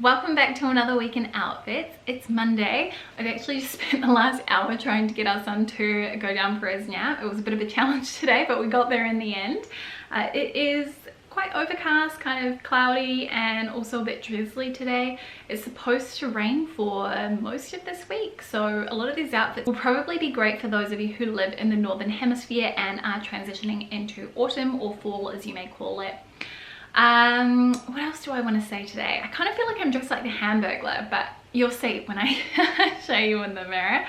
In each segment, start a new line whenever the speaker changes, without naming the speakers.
Welcome back to another week in outfits. It's Monday. I've actually just spent the last hour trying to get our son to go down for his nap. It was a bit of a challenge today, but we got there in the end. It is quite overcast, kind of cloudy, and also a bit drizzly today. It's supposed to rain for most of this week, so a lot of these outfits will probably be great for those of you who live in the northern hemisphere and are transitioning into autumn or fall, as you may call it. What else do I want to say today? I kind of feel like I'm dressed like the Hamburglar, but you'll see when I show you in the mirror.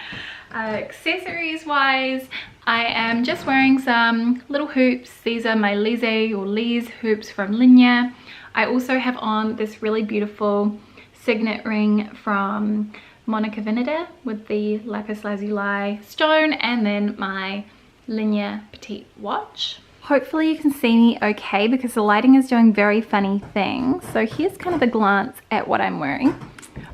Accessories wise, I am just wearing some little hoops. These are my Lise hoops from Mercier. I also have on this really beautiful signet ring from Monica Vinader with the lapis lazuli stone, and then my Mercier petite watch. Hopefully you can see me okay because the lighting is doing very funny things. So here's kind of a glance at what I'm wearing.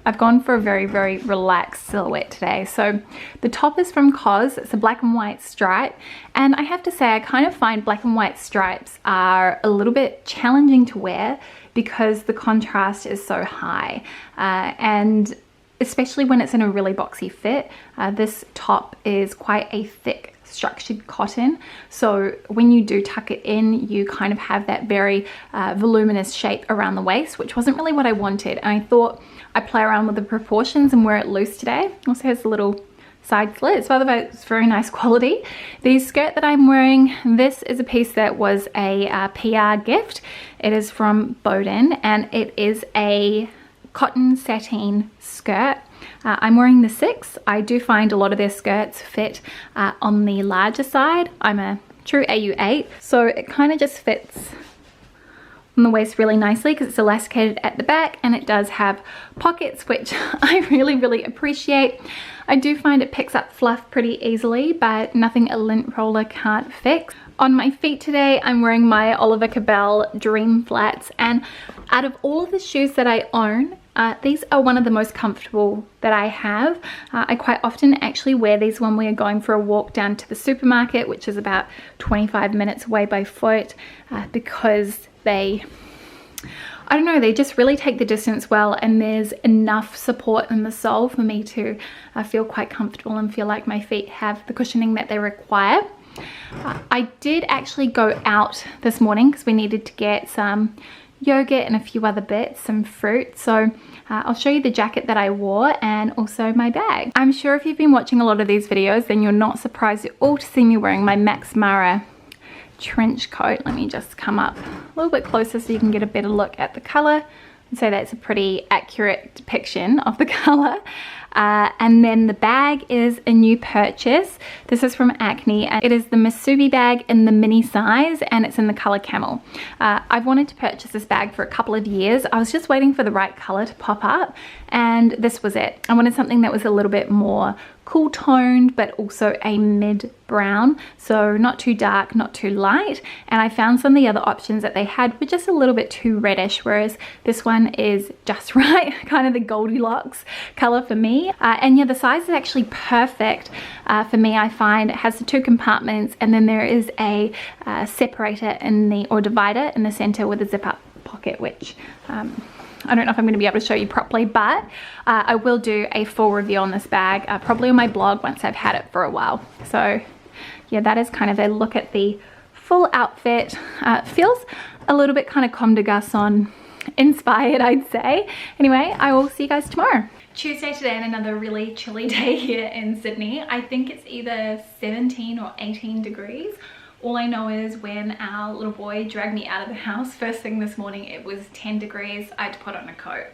I've gone for a very relaxed silhouette today. So the top is from COS. It's a black and white stripe. And I have to say, I kind of find black and white stripes are a little bit challenging to wear because the contrast is so high. And especially when it's in a really boxy fit. This top is quite a thick structured cotton, so when you do tuck it in, you kind of have that very voluminous shape around the waist, which wasn't really what I wanted. And I thought I'd play around with the proportions and wear it loose today. Also has a little side slit. It's otherwise very nice quality. The skirt that I'm wearing, this is a piece that was a PR gift. It is from Bowden and it is a cotton sateen skirt. I'm wearing the 6. I do find a lot of their skirts fit on the larger side. I'm a true AU8, so it kind of just fits on the waist really nicely because it's elasticated at the back and it does have pockets, which I really appreciate. I do find it picks up fluff pretty easily, but nothing a lint roller can't fix. On my feet today, I'm wearing my Oliver Cabell Dream Flats, and out of all of the shoes that I own, these are one of the most comfortable that I have. I quite often actually wear these when we are going for a walk down to the supermarket, which is about 25 minutes away by foot, because they, I don't know, they just really take the distance well, and there's enough support in the sole for me to feel quite comfortable and feel like my feet have the cushioning that they require. I did actually go out this morning because we needed to get some yogurt and a few other bits, some fruit. So I'll show you the jacket that I wore and also my bag. I'm sure if you've been watching a lot of these videos, then you're not surprised at all to see me wearing my Max Mara trench coat. Let me just come up a little bit closer so you can get a better look at the color. And so that's a pretty accurate depiction of the color. And then the bag is a new purchase. This is from Acne, and it is the Masubi bag in the mini size, and it's in the color camel. I've wanted to purchase this bag for a couple of years. I was just waiting for the right color to pop up, and this was it. I wanted something that was a little bit more cool toned, but also a mid brown, so not too dark, not too light. And I found some of the other options that they had were just a little bit too reddish, whereas this one is just right, kind of the Goldilocks color for me. And yeah, the size is actually perfect for me. I find it has the 2 compartments, and then there is a separator in the, or divider in the center with a zip up pocket, which I don't know if I'm going to be able to show you properly, but I will do a full review on this bag, probably on my blog once I've had it for a while. So yeah, that is kind of a look at the full outfit. Feels a little bit kind of Comme des Garçons inspired, I'd say. Anyway, I will see you guys tomorrow. Tuesday today, and another really chilly day here in Sydney. I think it's either 17 or 18 degrees. All I know is when our little boy dragged me out of the house first thing this morning, it was 10 degrees. I had to put on a coat.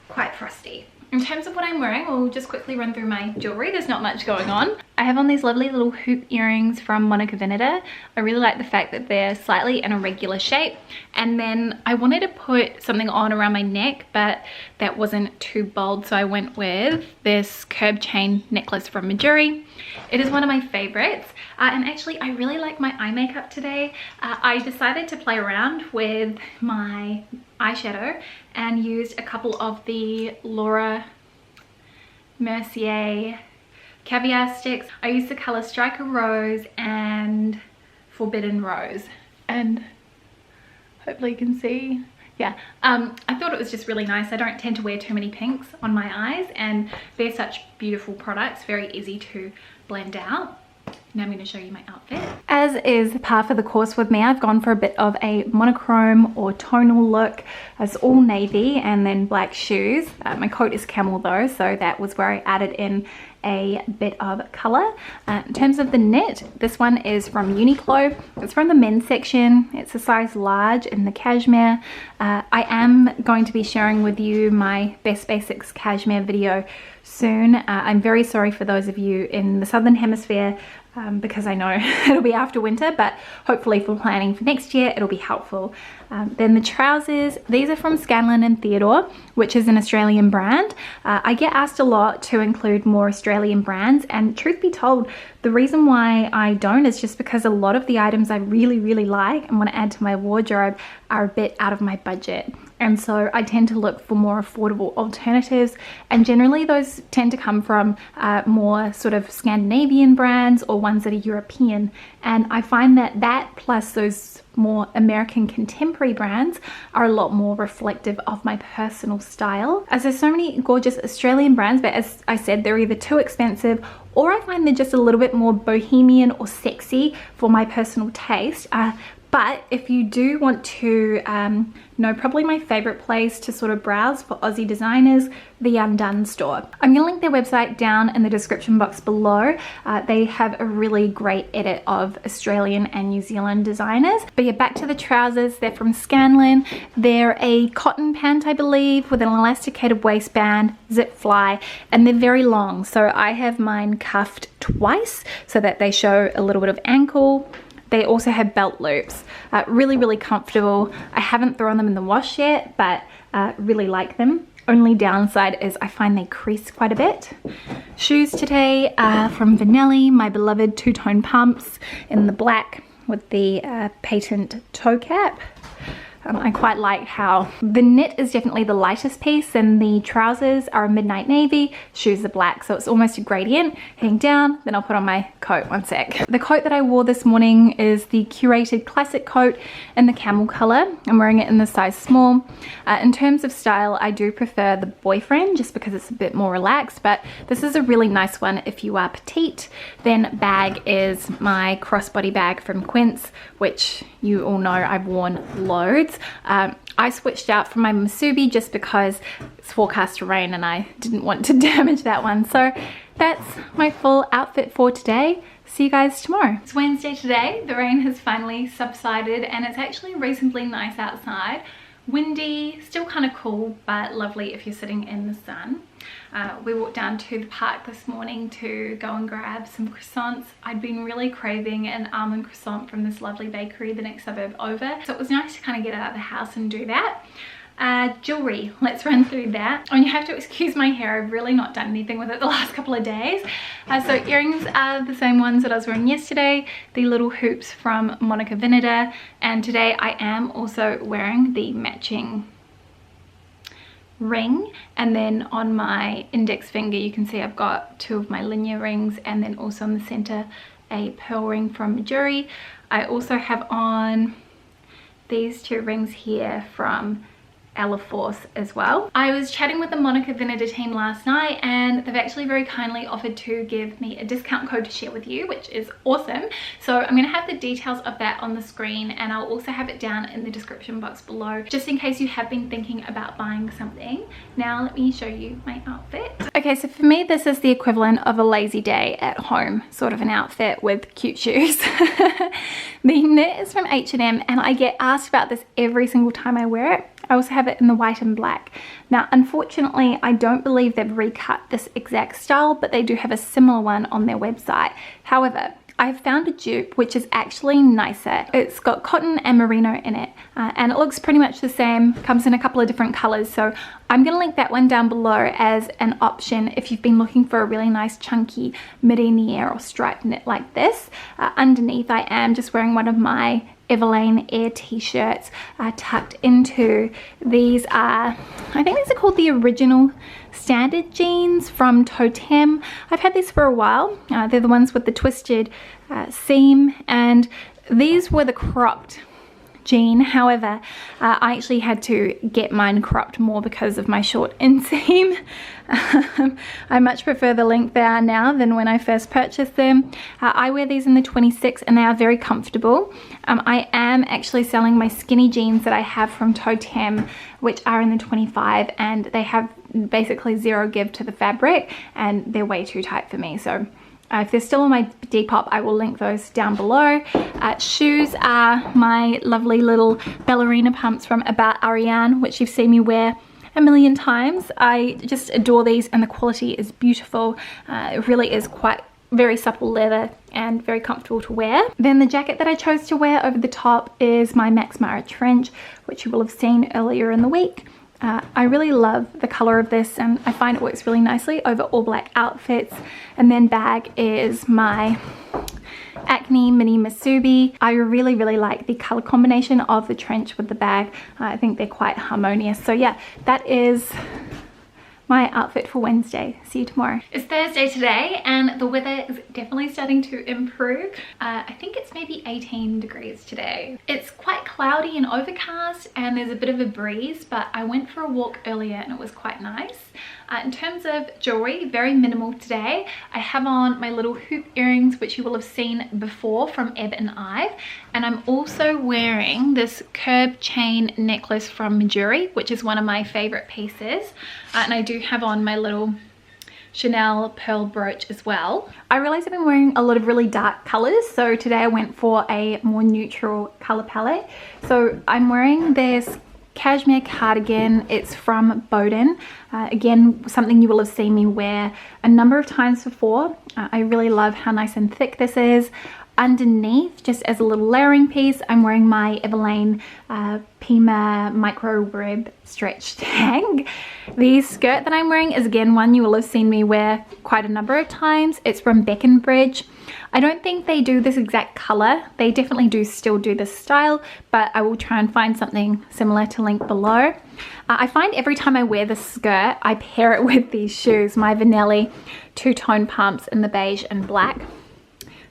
Quite frosty. In terms of what I'm wearing, we'll just quickly run through my jewelry. There's not much going on. I have on these lovely little hoop earrings from Monica Vinader. I really like the fact that they're slightly in a regular shape. And then I wanted to put something on around my neck, but that wasn't too bold, so I went with this curb chain necklace from Mercier. It is one of my favorites. And actually, I really like my eye makeup today. I decided to play around with my eyeshadow and used a couple of the Mercier Caviar sticks. I used the color Striker Rose and Forbidden Rose, and hopefully you can see Yeah, I thought it was just really nice. I don't tend to wear too many pinks on my eyes, and they're such beautiful products, very easy to blend out. Now I'm going to show you my outfit. As is par for the course with me, I've gone for a bit of a monochrome or tonal look. It's all navy and then black shoes. My coat is camel though, so that was where I added in a bit of color. In terms of the knit, this one is from Uniqlo. It's from the men's section. It's a size large in the cashmere. I am going to be sharing with you my best basics cashmere video soon. I'm very sorry for those of you in the southern hemisphere, because I know it'll be after winter, but hopefully for planning for next year it'll be helpful. Then the trousers, these are from Scanlan and Theodore, which is an Australian brand. I get asked a lot to include more Australian brands, and truth be told, the reason why I don't is just because a lot of the items I really like and want to add to my wardrobe are a bit out of my budget. And so I tend to look for more affordable alternatives, and generally those tend to come from more sort of Scandinavian brands or ones that are European. And I find that plus those more American contemporary brands are a lot more reflective of my personal style, as there's so many gorgeous Australian brands, but as I said, they're either too expensive or I find they're just a little bit more bohemian or sexy for my personal taste. But if you do want to know probably my favorite place to sort of browse for Aussie designers, the Undone store. I'm gonna link their website down in the description box below. They have a really great edit of Australian and New Zealand designers. But yeah, back to the trousers. They're from Scanlan. They're a cotton pant, I believe, with an elasticated waistband, zip fly, and they're very long. So I have mine cuffed twice so that they show a little bit of ankle. They also have belt loops. Really comfortable. I haven't thrown them in the wash yet, but really like them. Only downside is I find they crease quite a bit. Shoes today are from Vanelli, my beloved two-tone pumps in the black with the patent toe cap. I quite like how the knit is definitely the lightest piece, and the trousers are a midnight navy, shoes are black, so it's almost a gradient. Heading down, then I'll put on my coat. One sec. The coat that I wore this morning is the curated classic coat in the camel color. I'm wearing it in the size small. In terms of style, I do prefer the boyfriend just because it's a bit more relaxed, but this is a really nice one if you are petite. Then bag is my crossbody bag from Quince, which you all know I've worn loads. I switched out from my Masubi just because it's forecast to rain and I didn't want to damage that one. So that's my full outfit for today. See you guys tomorrow. It's Wednesday today. The rain has finally subsided and it's actually reasonably nice outside. Windy, still kind of cool, but lovely if you're sitting in the sun. We walked down to the park this morning to go and grab some croissants. I'd been really craving an almond croissant from this lovely bakery the next suburb over, so it was nice to kind of get out of the house and do that. Jewelry, let's run through that. Oh, and you have to excuse my hair, I've really not done anything with it the last couple of days. So earrings are the same ones that I was wearing yesterday, the little hoops from Monica Vinader, and today I am also wearing the matching ring, and then on my index finger you can see I've got two of my linear rings, and then also in the center a pearl ring from Mercier. I also have on these two rings here from Ella Force as well. I was chatting with the Monica Vinader team last night and they've actually very kindly offered to give me a discount code to share with you, which is awesome. So I'm going to have the details of that on the screen, and I'll also have it down in the description box below just in case you have been thinking about buying something. Now let me show you my outfit. Okay, so for me this is the equivalent of a lazy day at home sort of an outfit with cute shoes. The knit is from H&M and I get asked about this every single time I wear it. I also have it in the white and black. Now, unfortunately, I don't believe they've recut this exact style, but they do have a similar one on their website. However, I've found a dupe which is actually nicer. It's got cotton and merino in it, and it looks pretty much the same, comes in a couple of different colors. So I'm gonna link that one down below as an option if you've been looking for a really nice chunky midi in the air or striped knit like this. Underneath, I am just wearing one of my Everlane Air t-shirts tucked into. These are, I think these are called the original standard jeans from Totem. I've had these for a while. They're the ones with the twisted seam, and these were the cropped jean. However, I actually had to get mine cropped more because of my short inseam. I much prefer the length they are now than when I first purchased them. I wear these in the 26 and they are very comfortable. I am actually selling my skinny jeans that I have from Totem, which are in the 25, and they have basically zero give to the fabric and they're way too tight for me. So if they're still on my Depop, I will link those down below. Shoes are my lovely little ballerina pumps from About Ariane, which you've seen me wear a million times. I just adore these and the quality is beautiful. It really is quite very supple leather and very comfortable to wear. Then the jacket that I chose to wear over the top is my Max Mara trench, which you will have seen earlier in the week. I really love the color of this and I find it works really nicely over all black outfits. And then bag is my Acne Mini Masubi. I really like the color combination of the trench with the bag. I think they're quite harmonious. So yeah, that is my outfit for Wednesday. See you tomorrow. It's Thursday today and the weather is definitely starting to improve. I think it's maybe 18 degrees today. It's quite cloudy and overcast and there's a bit of a breeze, but I went for a walk earlier and it was quite nice. In terms of jewelry, very minimal today. I have on my little hoop earrings, which you will have seen before from Ebb and Ive. And I'm also wearing this curb chain necklace from Mercier, which is one of my favorite pieces. And I do have on my little Chanel pearl brooch as well. I realized I've been wearing a lot of really dark colors, so today I went for a more neutral color palette. So I'm wearing this cashmere cardigan. It's from Bowden. Again, something you will have seen me wear a number of times before. I really love how nice and thick this is. Underneath, just as a little layering piece, I'm wearing my Everlane Pima micro rib stretch tag. The skirt that I'm wearing is again one you will have seen me wear quite a number of times. It's from Beckenbridge. I don't think they do this exact color. They definitely do still do this style, but I will try and find something similar to link below. I find every time I wear this skirt, I pair it with these shoes, my Vanelli two-tone pumps in the beige and black.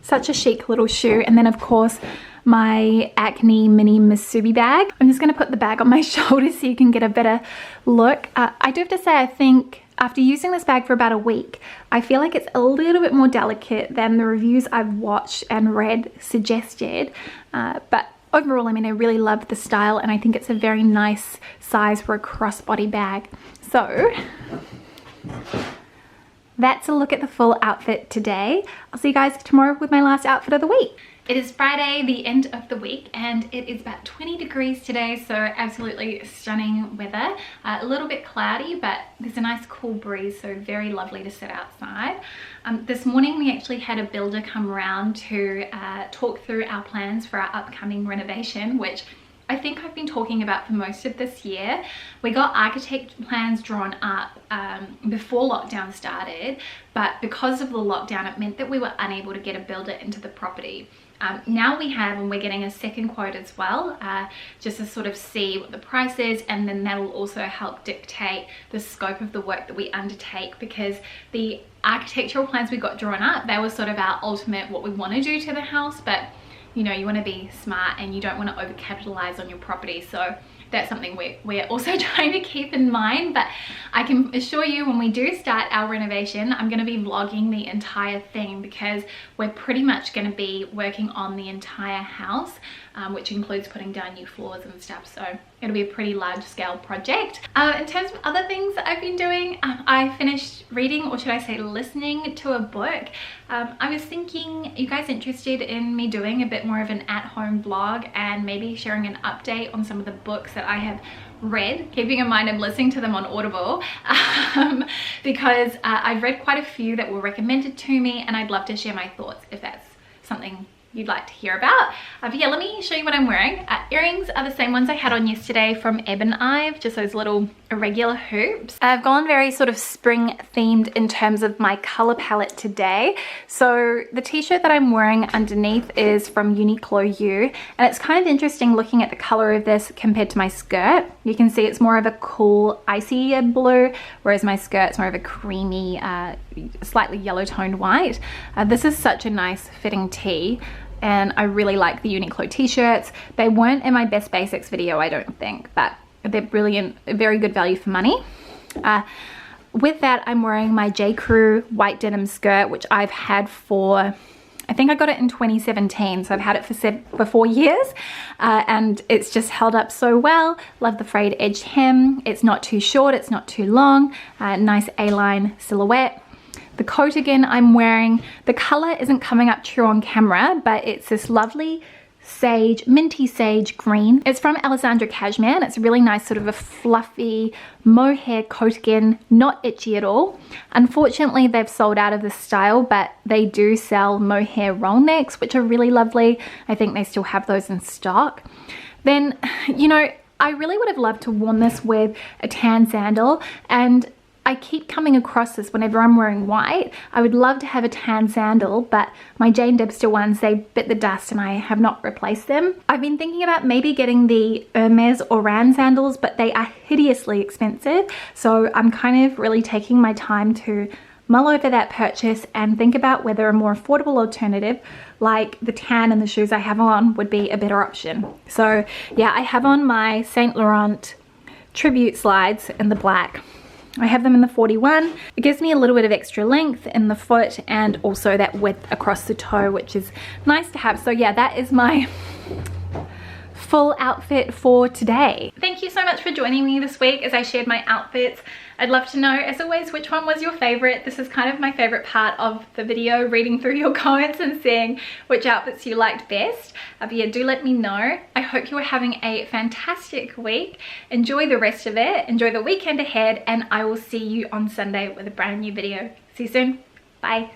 Such a chic little shoe. And then of course my Acne Mini Masubi bag. I'm just going to put the bag on my shoulder so you can get a better look. I do have to say, I think after using this bag for about a week, I feel like it's a little bit more delicate than the reviews I've watched and read suggested. But overall, I mean, I really love the style and I think it's a very nice size for a crossbody bag. So that's a look at the full outfit today. I'll see you guys tomorrow with my last outfit of the week. It is Friday, the end of the week, and it is about 20 degrees today, so absolutely stunning weather. A little bit cloudy, but there's a nice cool breeze, so very lovely to sit outside. This morning we actually had a builder come around to talk through our plans for our upcoming renovation, which I think I've been talking about for most of this year. We got architect plans drawn up before lockdown started, but because of the lockdown, it meant that we were unable to get a builder into the property. Now we have, and we're getting a second quote as well, just to sort of see what the price is, and then that will also help dictate the scope of the work that we undertake, because the architectural plans we got drawn up, they were sort of our ultimate what we want to do to the house, but you know, you want to be smart and you don't want to overcapitalize on your property. So that's something we're also trying to keep in mind. But I can assure you, when we do start our renovation, I'm going to be vlogging the entire thing, because we're pretty much going to be working on the entire house, which includes putting down new floors and stuff. So it'll be a pretty large scale project. In terms of other things that I've been doing, I finished reading, or should I say listening to a book. I was thinking, you guys interested in me doing a bit more of an at-home vlog and maybe sharing an update on some of the books that I have read, keeping in mind I'm listening to them on Audible, because I've read quite a few that were recommended to me, and I'd love to share my thoughts if that's something you'd like to hear about. But yeah, let me show you what I'm wearing. Earrings are the same ones I had on yesterday from Ebb and Ive, just those little irregular hoops. I've gone very sort of spring themed in terms of my color palette today. So the t-shirt that I'm wearing underneath is from Uniqlo U, and it's kind of interesting looking at the color of this compared to my skirt. You can see it's more of a cool icy blue, whereas my skirt's more of a creamy, slightly yellow toned white. This is such a nice fitting tee. and I really like the Uniqlo t-shirts. They weren't in my best basics video, I don't think, but they're brilliant, very good value for money. With that, I'm wearing my J. Crew white denim skirt, which I've had for, I think I got it in 2017, so I've had it for 4 years, and it's just held up so well. Love the frayed edge hem. It's not too short, it's not too long. Nice A-line silhouette. The coat again I'm wearing, the color isn't coming up true on camera, but it's this lovely sage, minty sage green. It's from Alessandra Cashmere, and it's a really nice sort of a fluffy mohair coat again, not itchy at all. Unfortunately, they've sold out of this style, but they do sell mohair roll necks, which are really lovely. I think they still have those in stock. Then, you know, I really would have loved to worn this with a tan sandal, and I keep coming across this whenever I'm wearing white. I would love to have a tan sandal, but my Jane Debster ones, they bit the dust and I have not replaced them. I've been thinking about maybe getting the Hermes Oran sandals, but they are hideously expensive. So I'm kind of really taking my time to mull over that purchase and think about whether a more affordable alternative like the tan and the shoes I have on would be a better option. So yeah, I have on my Saint Laurent tribute slides in the black. I have them in the 41. It gives me a little bit of extra length in the foot and also that width across the toe, which is nice to have. So yeah, that is my full outfit for today. Thank you so much for joining me this week as I shared my outfits. I'd love to know, as always, which one was your favorite. This is kind of my favorite part of the video, reading through your comments and seeing which outfits you liked best. But yeah, do let me know. I hope you are having a fantastic week. Enjoy the rest of it. Enjoy the weekend ahead, and I will see you on Sunday with a brand new video. See you soon. Bye.